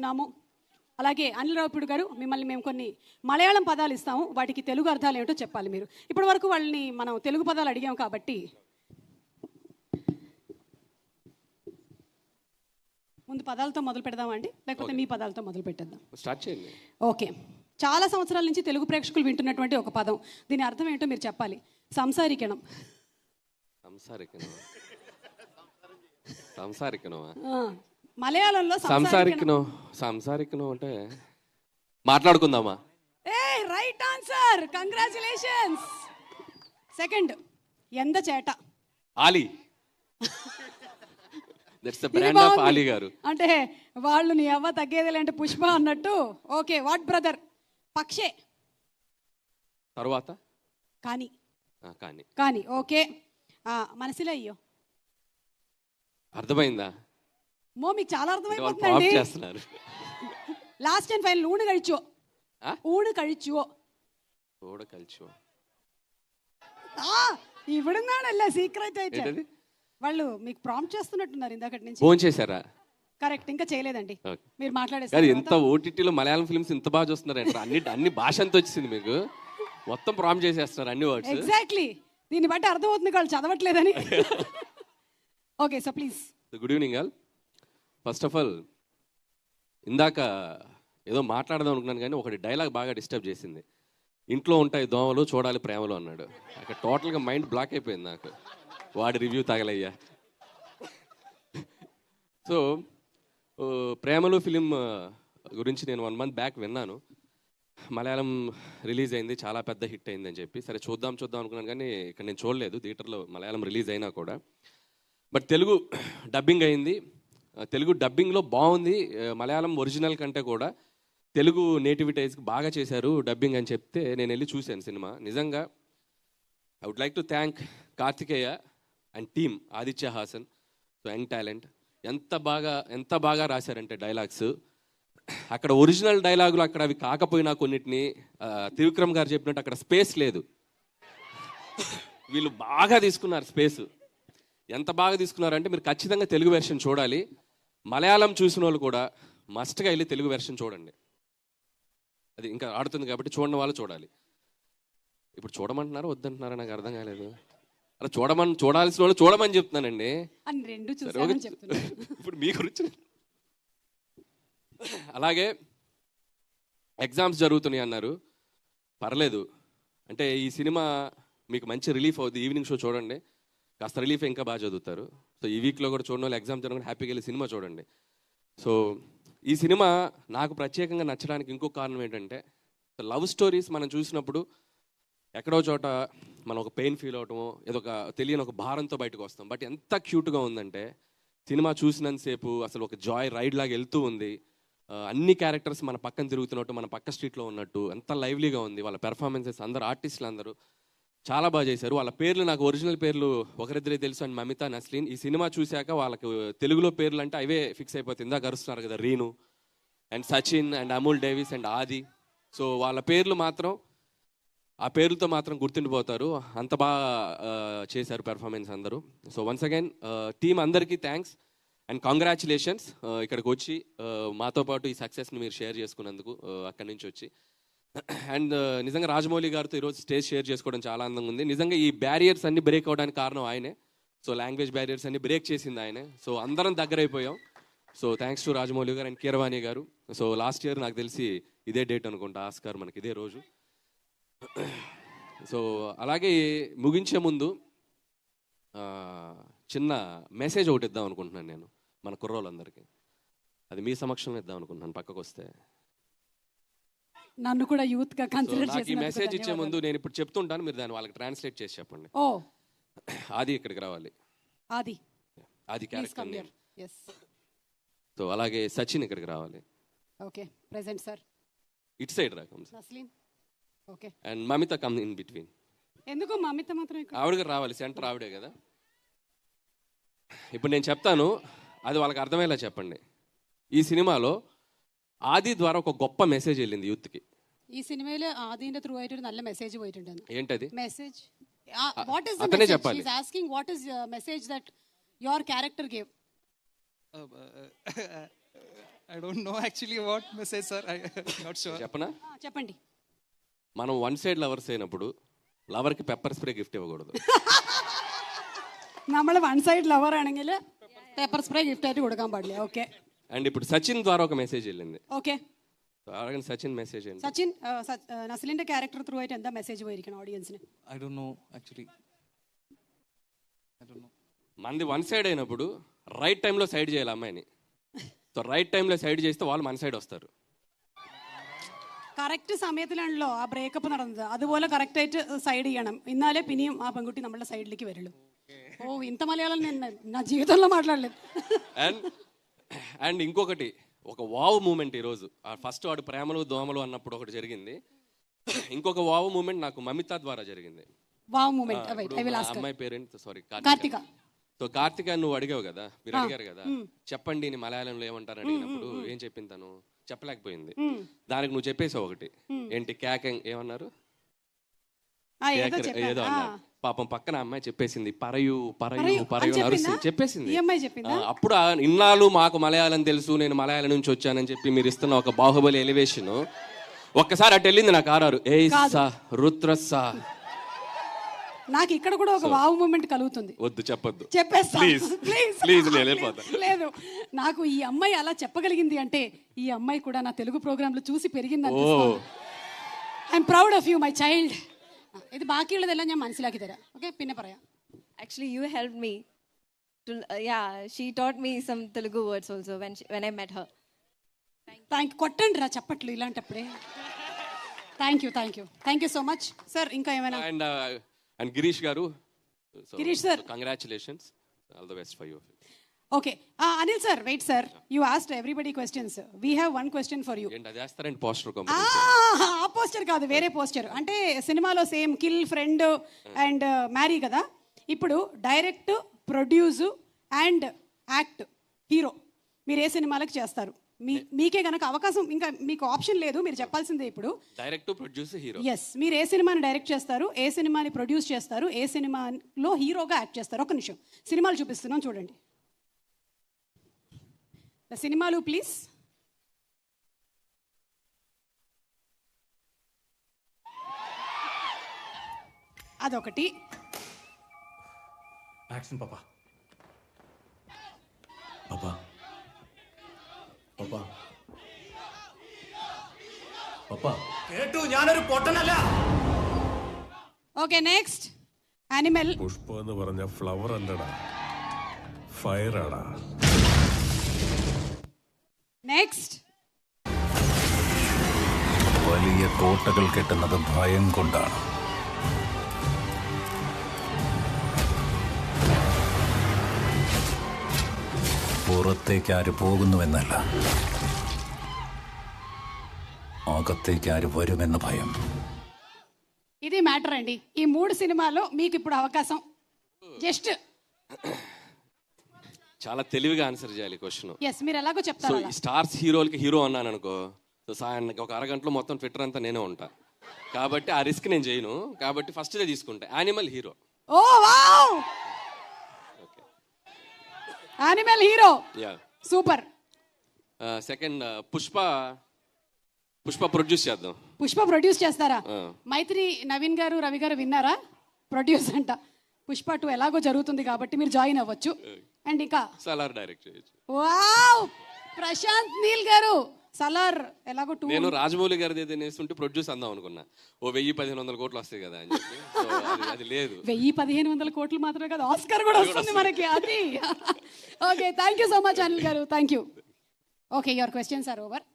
కోరుతున్నాము. అలాగే అనిల్ రావిపూడి గారు, మిమ్మల్ని మేము కొన్ని మలయాళం పదాలు ఇస్తాము, వాటికి తెలుగు అర్థాలు ఏమిటో చెప్పాలి మీరు. ఇప్పటి వరకు వాళ్ళని మనం తెలుగు పదాలు అడిగాం కాబట్టి ముందు పదాలతో మొదలు పెడదామండి, లేకపోతే మీ పదాలతో మొదలు పెట్టేద్దాం? స్టార్ట్ చేయండి. ఓకే. చాలా సంవత్సరాల నుంచి తెలుగు ప్రేక్షకులు వింటున్నటువంటి ఒక పదం, దీని అర్థం ఏంటో మీరు చెప్పాలి. సంసారికణం. మలయాళంలో సంసారికనం అంటే మాట్లాడుకుందామా? Right answer, congratulations. సెకండ్, ఎంద చేట. Ali. That's the brand of Ali గారు. అంటే వాళ్ళు నీ అవ్వ తగ్గేదేలేంటే పుష్ప అన్నట్టు. ఓకే. What brother? పక్షే. తర్వాత కానీ. కానీ. కానీ. ఓకే. మనసులో అయ్యో. అర్థమైందా? మీకు చాలా అర్థమైపోతుందండి. లాస్ట్ అండ్ ఫైనల్, ఊడు కழிచో. ఇవిడున్నాడల్లే సీక్రెట్ అయితే. వాళ్ళు మీకు ప్రాంప్ట్ చేస్తున్నట్టున్నారు ఇందాకటి నుంచి. ఫోన్ చేశారా? కరెక్ట్, ఇంకా చేయలేదండి. మీరు మాట్లాడేసారు. ఎంత ఓటీటీలో మలయాళం ఫిల్మ్స్ ఇంత బాగా చూస్తున్నారు, అన్ని భాష అంతా వచ్చింది మీకు, మొత్తం ప్రాంప్ట్ చేసేస్తున్నారు అన్ని వర్డ్స్. ఎగ్జాక్ట్లీ, దీన్ని బట్టి అర్థమవుతుంది వాళ్ళు చదవట్లేదని. Okay, so please. Good evening all. First of all, ఇందాక ఏదో మాట్లాడదాం అనుకున్నాను కానీ ఒకటి డైలాగ్ బాగా డిస్టర్బ్ చేసింది. ఇంట్లో ఉంటాయి దోమలు, చూడాలి ప్రేమలు అన్నాడు. అక్కడ టోటల్గా మైండ్ బ్లాక్ అయిపోయింది నాకు. వాడి రివ్యూ తగలయ్యా. సో ప్రేమలు ఫిలిం గురించి నేను 1 month బ్యాక్ విన్నాను. మలయాళం రిలీజ్ అయింది, చాలా పెద్ద హిట్ అయింది అని చెప్పి. సరే చూద్దాం అనుకున్నాను కానీ ఇక్కడ నేను చూడలేదు థియేటర్లో మలయాళం రిలీజ్ అయినా కూడా. బట్ తెలుగు డబ్బింగ్ అయింది. తెలుగు డబ్బింగ్లో బాగుంది. మలయాళం ఒరిజినల్ కంటే కూడా తెలుగు నేటివిటైజ్కి బాగా చేశారు డబ్బింగ్ అని చెప్తే నేను వెళ్ళి చూశాను సినిమా. నిజంగా I would like to thank Karthikeya and team, Aditya Hasan, so young talent. ఎంత బాగా రాశారంటే డైలాగ్స్. అక్కడ ఒరిజినల్ డైలాగులు అక్కడ అవి కాకపోయినా కొన్నిటిని త్రివిక్రమ్ గారు చెప్పినట్టు అక్కడ స్పేస్ లేదు, వీళ్ళు బాగా తీసుకున్నారు స్పేస్. ఎంత బాగా తీసుకున్నారంటే మీరు ఖచ్చితంగా తెలుగు వెర్షన్ చూడాలి. మలయాళం చూసిన వాళ్ళు కూడా మస్ట్గా వెళ్ళి తెలుగు వెర్షన్ చూడండి. అది ఇంకా ఆడుతుంది కాబట్టి చూడని వాళ్ళు చూడాలి. ఇప్పుడు చూడమంటున్నారా వద్దంటున్నారా నాకు అర్థం కాలేదు. అలా చూడాల్సిన వాళ్ళు చూడమని చెప్తున్నానండి. ఇప్పుడు మీ గురించి. అలాగే ఎగ్జామ్స్ జరుగుతున్నాయి అన్నారు, పర్లేదు. అంటే ఈ సినిమా మీకు మంచి రిలీఫ్ అవుతుంది. ఈవినింగ్ షో చూడండి, కాస్త రిలీఫ్ ఇంకా బాగా చదువుతారు. సో ఈ వీక్లో కూడా చూడండి వాళ్ళు ఎగ్జామ్ జరగకుండా హ్యాపీగా వెళ్ళి సినిమా చూడండి. సో ఈ సినిమా నాకు ప్రత్యేకంగా నచ్చడానికి ఇంకో కారణం ఏంటంటే, లవ్ స్టోరీస్ మనం చూసినప్పుడు ఎక్కడో చోట మనం ఒక పెయిన్ ఫీల్ అవటమో ఏదో ఒక తెలియని ఒక భారంతో బయటకు వస్తాం. బట్ ఎంత క్యూట్గా ఉందంటే సినిమా చూసినంతసేపు అసలు ఒక జాయ్ రైడ్ లాగా వెళ్తూ ఉంది. అన్ని క్యారెక్టర్స్ మన పక్కన తిరుగుతున్నట్టు, మన పక్క స్ట్రీట్లో ఉన్నట్టు ఎంత లైవ్లీగా ఉంది. వాళ్ళ పెర్ఫార్మెన్సెస్, అందరు ఆర్టిస్టులు అందరూ చాలా బాగా చేశారు. వాళ్ళ పేర్లు నాకు ఒరిజినల్ పేర్లు ఒకరిద్దరే తెలుసు, అండ్ మమిత, నస్లీన్. ఈ సినిమా చూశాక వాళ్ళకి తెలుగులో పేర్లు అంటే అవే ఫిక్స్ అయిపోతుంది. ఇందాక అరుస్తున్నారు కదా, Reenu and Sachin and Amul Davis and ఆది. సో వాళ్ళ పేర్లు మాత్రం, ఆ పేర్లతో మాత్రం గుర్తుండిపోతారు. అంత బాగా చేశారు పెర్ఫార్మెన్స్ అందరూ. సో వన్స్ అగైన్ టీం అందరికీ థ్యాంక్స్ అండ్ కంగ్రాచులేషన్స్. ఇక్కడికి వచ్చి మాతో పాటు ఈ సక్సెస్ని మీరు షేర్ చేసుకున్నందుకు అక్కడి నుంచి వచ్చి. అండ్ నిజంగా రాజమౌళి గారితో ఈరోజు స్టేజ్ షేర్ చేసుకోవడం చాలా ఆనందంగా ఉంది. నిజంగా ఈ బ్యారియర్స్ అన్ని బ్రేక్ అవ్వడానికి కారణం ఆయనే. సో లాంగ్వేజ్ బ్యారియర్స్ అన్ని బ్రేక్ చేసింది ఆయనే. సో అందరం దగ్గర అయిపోయాం. సో థ్యాంక్స్ టు రాజమౌళి గారు అండ్ కీరవాణి గారు. సో లాస్ట్ ఇయర్ నాకు తెలిసి ఇదే డేట్ అనుకుంటా, ఆస్కార్ మనకి ఇదే రోజు. సో అలాగే ముగించే ముందు చిన్న మెసేజ్ ఒకటి ఇద్దాం అనుకుంటున్నాను నేను మన కుర్రోళ్ళందరికీ. అది మీ సమక్షంలో ఇద్దాం అనుకుంటున్నాను, పక్కకు వస్తే. నన్ను కూడా యూత్ గా కన్సిడర్ చేసి ఈ మెసేజ్ ఇచ్చే ముందు నేను ఇప్పుడు చెప్తుంటాను, మీరు దాన్ని వాళ్ళకి ట్రాన్స్లేట్ చేసి చెప్పండి. ఆది ఇక్కడికి రావాలి. ఆది క్యారెక్టర్ నేమ్. సో అలాగే సచిన్ ఇక్కడికి రావాలి. Okay, present sir. ఇట్ సైడ్ రాకం Naslen. Okay. And Mamitha come in between. ఎందుకు మమిత మాత్రం ఇక్కడ? ఆవిడ రావాలి, సెంటర్ ఆవిడే కదా. ఇప్పుడు నేను చెప్తాను, అది వాళ్ళకి అర్థమయ్యేలా చెప్పండి. ఈ సినిమాలో ആദി ద్వారా ఒక గొప్ప మెసేజ్ వెళ్ళింది యూత్ కి. ഈ സിനിമയിൽ ആദിന്റെ ത്രൂ ആയിട്ട് ഒരു നല്ല മെസ്സേജ് പോയിട്ടുണ്ട്. ఏంటది? മെസ്സേജ് വാട്ട് ഈസ് ദ അത്തനെ చెప్పాలి. She is asking what is message that your character gave. I don't know actually what message, sir. I'm not sure. చెప్పనా? చెప్పండి. మనం వన్ సైడ్ లవర్స్ అయినప్పుడు ലവർക്ക് പെപ്പർ സ്പ്രേ ഗിഫ്റ്റ് ഇవ్വకూడదు. നമ്മൾ one side lover ആണെങ്കിൽ paper spray gift ആയിട്ട് കൊടുക്കാൻ പാടില്ല. Okay. And ఇప్పుడు సచిన్ ద్వారా ఒక మెసేజ్ వెళ్ళింది. ഓക്കെ. అలాగని సచిన్ మెసేజ్ ఏంటి? സച്ചിൻ നസ്ലിന്റെ ക്യാരക്ടർ ത്രൂ ആയിട്ട് എന്താ മെസ്സേജ് പോയിരിക്കണം ഓഡിയൻസിന്? I don't know actually. I don't know. మంది వన్ సైడ్ అయినప్పుడు రైట్ టైంలో సైడ్ చేయాలి అమ్మాయిని. సో రైట్ టైంలో సైഡ് చేస్తే వాళ్ళు మన సైడ్ వస్తారు. കറക്റ്റ് സമയത്തിലാണല്ലോ ആ ബ്രേക്കപ്പ് നടന്നത്. അതുപോലെ കറക്റ്റ് ആയിട്ട് സൈഡ് ചെയ്യണം. എന്നാലേ പിന്നെയും ആ പെൺകുട്ടി നമ്മുടെ സൈഡിലേക്ക് വരുള്ളൂ. ఓ ఇంత మలయాళం నేను నా జీవితంలో మాట్లాడలేదు. అండ్ ఇంకొకటి ఒక వావ్ మూమెంట్ ఈరోజు. ఫస్ట్ వాడు ప్రేమలు దోమలు అన్నప్పుడు ఒకటి జరిగింది. ఇంకొక వావ్ మూమెంట్ నాకు మమితా ద్వారా జరిగింది. వావ్ మూమెంట్ అమ్మాయి parent sorry Karthika. So Karthika నువ్వు అడిగావు కదా, మీరు అడిగారు కదా, చెప్పండి నీ మలయాళంలో ఏమంటారు అడిగినప్పుడు ఏం చెప్పింది తను? చెప్పలేకపోయింది. దానికి నువ్వు చెప్పేసావు ఒకటి, ఏంటి క్యాకెంగ్ ఏమన్నారు, ఏదో అన్నారు. పాపం పక్కన అమ్మాయి చెప్పేసింది పరయు పరయు పరయు అరుస్తుంది చెప్పేసింది. అప్పుడు ఇన్నాళ్ళు మాకు మలయాళం తెలుసు, నేను మలయాళం నుంచి వచ్చానని చెప్పి మీరు ఇస్తున్న ఒక బాహుబలి ఎలివేషన్ ఒక్కసారి అటు వెళ్ళింది నాకు ఆరారు. ఏ రుద్రసా నాకు ఇక్కడ కూడా ఒక వావ్ మూమెంట్ కలుగుతుంది. వద్దు చెప్పొద్దు, చెప్పేస్తా ప్లీజ్. లేదు, నాకు ఈ అమ్మాయి అలా చెప్పగలిగింది అంటే ఈ అమ్మాయి కూడా నా తెలుగు ప్రోగ్రాంలు చూసి పెరిగింది అనిపిస్తుంది. I'm proud of you my child. ഇത് ബാക്കിയുള്ളതെല്ലാം ഞാൻ മനസ്സിലാക്കി തരാം. ഓക്കെ, പിന്നെ പറയാം. Actually, you helped me. She taught me some Telugu words also when I met her. Thank you. కొట్టండి రా చప్పట్లు ఇలాంటప్పుడే. Thank you so much sir. ఇంకా ఏమైనా? అండ్ గిరీష్ గారు, Girish sir, congratulations, all the best for you. Okay, Anil sir, wait sir, you asked everybody questions. We have one question for you. ఏంటి అది వేస్తారండి పోస్టర్? ఆ పోస్టర్ కాదు, వేరే పోస్టర్. అంటే సినిమాలో same kill, friend and marry కదా. ఇప్పుడు direct, produce and act, hero మీరు ఏ సినిమాలకు చేస్తారు? మీకే గనక అవకాశం, ఇంకా మీకు ఆప్షన్ లేదు, మీరు చెప్పాల్సిందే ఇప్పుడు. Direct, produce, hero. ఎస్, మీరు ఏ సినిమాని డైరెక్ట్ చేస్తారు, ఏ సినిమాని ప్రొడ్యూస్ చేస్తారు, ఏ సినిమాలో హీరోగా యాక్ట్ చేస్తారు? ఒక నిమిషం, సినిమాలు చూపిస్తున్నాం చూడండి. సినిమాలు ప్లీజ్. అదొకటి. యాక్షన్ పాపా. పాపా പാപ്പാ പാപ്പാ കേട്ടു, ഞാനൊരു പൊട്ടനല്ല. Okay, next. ആനിമൽ. പുഷ്പം എന്ന് പറഞ്ഞ ഫ്ലവർ അല്ലടാ, ഫയർ ആടാ. നെക്സ്റ്റ്. വലിയ കോട്ടകൾ കെട്ടുന്നത് ഭയം കൊണ്ടാണ്. പുറത്തേക്ക് ആര് പോകുന്നുവെന്നല്ല, അകത്തേക്ക് ఆరు വരുമെന്ന భయం. ఇది మ్యాటర్ అండి. ఈ 3 సినిమాల్లో మీకు ఇప్పుడు అవకాశం. జస్ట్ చాలా తెలివిగా ఆన్సర్ చేయాలి క్వశ్చన్. ఎస్, మీరు ఎలాగో సో చెప్తారు. ఈ స్టార్స్ హీరోలకి హీరో అన్నాను అనుకో, సో సాయానికి ఒక అరగంటలో మొత్తం ట్విట్టర్ అంతా నేనే ఉంటా. కాబట్టి ఆ రిస్క్ నేను చేయను. కాబట్టి ఫస్ట్ దే తీసుకుంటా, animal hero. Oh wow, animal hero, super. Second Pushpa produce చేద్దాం. పుష్ప ప్రొడ్యూస్ చేస్తారా? మైత్రి నవీన్ గారు, రవి గారు విన్నారా? ప్రొడ్యూస్ అంట. పుష్ప 2 ఎలాగో జరుగుతుంది కాబట్టి మీరు జాయిన్ అవ్వచ్చు. అండ్ ఇంకా సలార్ డైరెక్ట్ చేయొచ్చు. వావ్, ప్రశాంత్ నీల్ గారు సలార్ ఎలాగో 2. నేను రాజమౌళి గారిది ఏదైనా వేస్తుంటే ప్రొడ్యూస్ అందాం అనుకున్నా. ఓ 1000-1500 కోట్లు వస్తాయి కదా అని చెప్పి. అది లేదు, 1000-1500 కోట్లు మాత్రమే కదా, ఆస్కార్ కూడా వస్తుంది మనకి. అది okay, thank you so much Anil గారు, thank you. Okay, your questions are over.